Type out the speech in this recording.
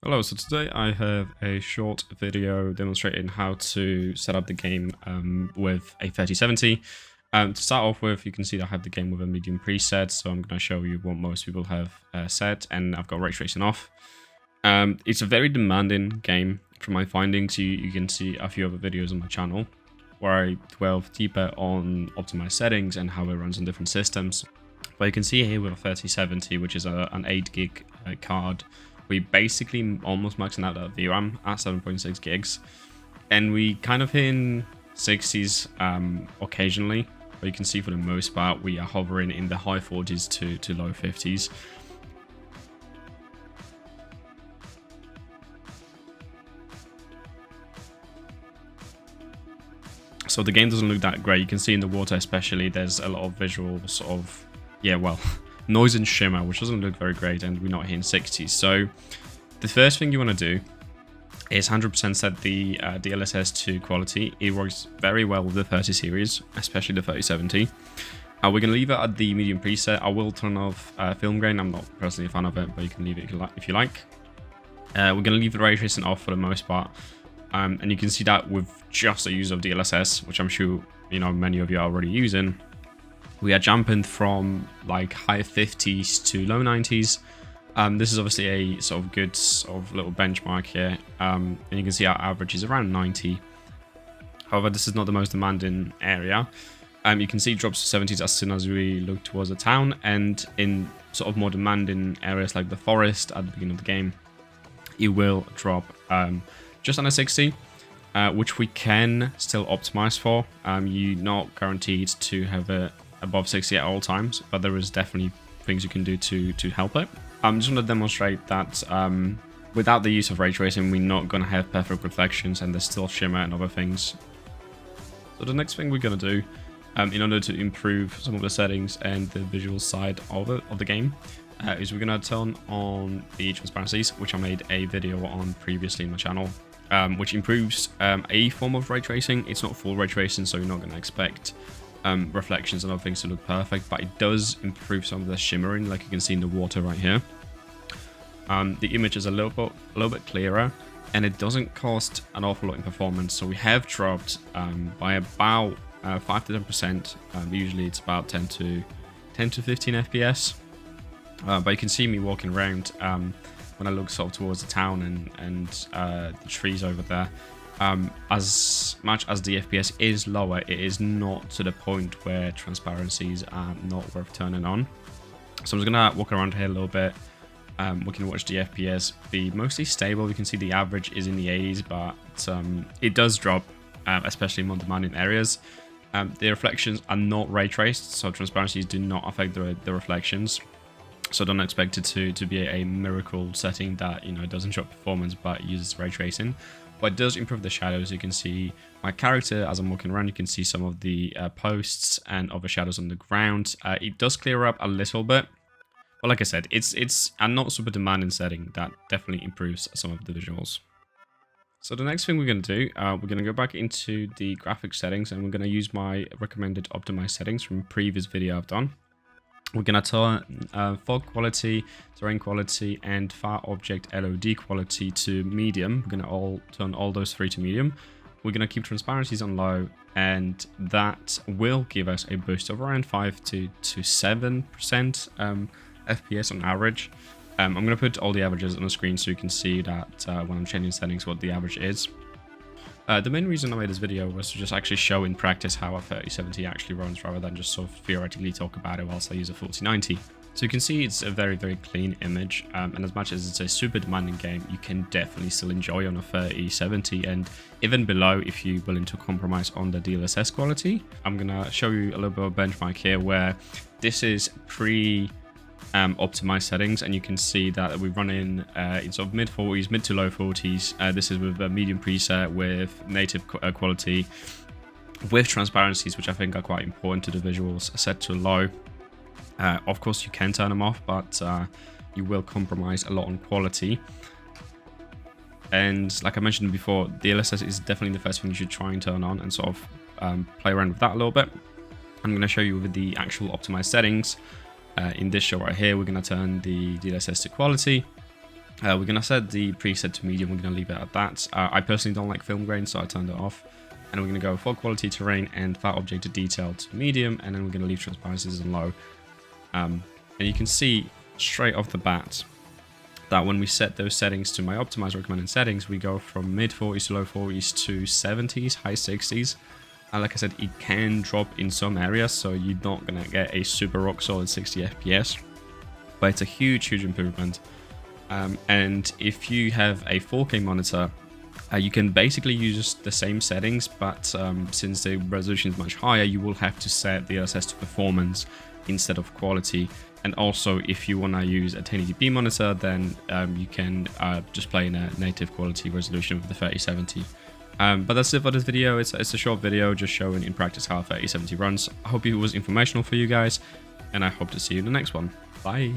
Hello, so today I have a short video demonstrating how to set up the game with a 3070. To start off with, you can see that I have the game with a medium preset, so I'm going to show you what most people have set, and I've got ray tracing off. It's a very demanding game from my findings. You can see a few other videos on my channel where I delve deeper on optimized settings and how it runs on different systems. But you can see here with a 3070, which is an 8 gig card, we basically almost maxing out that VRAM at 7.6 gigs, and we kind of hit in 60s occasionally, but you can see for the most part we are hovering in the high 40s to low 50s. So the game doesn't look that great. You can see in the water especially there's a lot of visual sort of, noise and shimmer, which doesn't look very great, and we're not hitting 60s. So the first thing you want to do is 100% set the DLSS to quality. It works very well with the 30 series, especially the 3070. We're going to leave it at the medium preset. I will turn off film grain. I'm not personally a fan of it, but you can leave it if you like. We're going to leave the ray tracing off for the most part. And you can see that with just the use of DLSS, which I'm sure many of you are already using. We are jumping from like high 50s to low 90s. This is obviously a sort of good sort of little benchmark here. And you can see our average is around 90. However, this is not the most demanding area. You can see it drops to 70s as soon as we look towards the town, and in sort of more demanding areas like the forest at the beginning of the game, it will drop just under 60. Which we can still optimize for. You're not guaranteed to have it above 60 at all times, but there is definitely things you can do to help it. I'm just going to demonstrate that without the use of ray tracing, we're not going to have perfect reflections, and there's still shimmer and other things. So the next thing we're going to do, in order to improve some of the settings and the visual side of the game, is we're going to turn on the transparencies, which I made a video on previously in my channel. Which improves a form of ray tracing. It's not full ray tracing, so you're not going to expect reflections and other things to look perfect, but it does improve some of the shimmering, like you can see in the water right here. The image is a little bit clearer, and it doesn't cost an awful lot in performance. So we have dropped by about 5 to 10%. Usually it's about 10 to 15 FPS. But you can see me walking around. When I look sort of towards the town and the trees over there, as much as the FPS is lower, it is not to the point where transparencies are not worth turning on. So I'm just gonna walk around here a little bit. We can watch the FPS be mostly stable. You can see the average is in the 80s, but it does drop, especially in more demanding areas. The reflections are not ray traced, so transparencies do not affect the reflections. So don't expect it to be a miracle setting that doesn't drop performance but uses ray tracing. But it does improve the shadows. You can see my character as I'm walking around. You can see some of the posts and other shadows on the ground. It does clear up a little bit, but like I said, it's a not super demanding setting that definitely improves some of the visuals. So the next thing we're going to do, we're going to go back into the graphics settings, and we're going to use my recommended optimized settings from a previous video I've done. We're going to turn fog quality, terrain quality, and far object LOD quality to medium. We're going to turn all those three to medium. We're going to keep transparencies on low, and that will give us a boost of around 5 to 7% FPS on average. I'm going to put all the averages on the screen so you can see that when I'm changing settings what the average is. The main reason I made this video was to just actually show in practice how a 3070 actually runs, rather than just sort of theoretically talk about it whilst I use a 4090. So you can see it's a very, very clean image, and as much as it's a super demanding game, you can definitely still enjoy on a 3070, and even below if you're willing to compromise on the DLSS quality. I'm gonna show you a little bit of a benchmark here where this is optimized settings, and you can see that we're running in sort of mid 40s, mid to low 40s. This is with a medium preset with native quality, with transparencies, which I think are quite important to the visuals, set to low. Of course you can turn them off, but you will compromise a lot on quality. And like I mentioned before, the DLSS is definitely the first thing you should try and turn on and sort of play around with that a little bit. I'm going to show you with the actual optimized settings. In this shot right here, we're going to turn the DLSS to quality. We're going to set the preset to medium. We're going to leave it at that. I personally don't like film grain, so I turned it off. And we're going to go full quality terrain and flat object to detail to medium. And then we're going to leave transparencies on low. And you can see straight off the bat that when we set those settings to my optimized recommended settings, we go from mid 40s to low 40s to 70s, high 60s. And like I said, it can drop in some areas, so you're not going to get a super rock solid 60 FPS. But it's a huge improvement. And if you have a 4K monitor, you can basically use the same settings, but since the resolution is much higher, you will have to set the LSS to performance instead of quality. And also, if you want to use a 1080p monitor, then you can just play in a native quality resolution with the 3070. But that's it for this video. It's a short video just showing in practice how 3070 runs. I hope it was informational for you guys, and I hope to see you in the next one. Bye!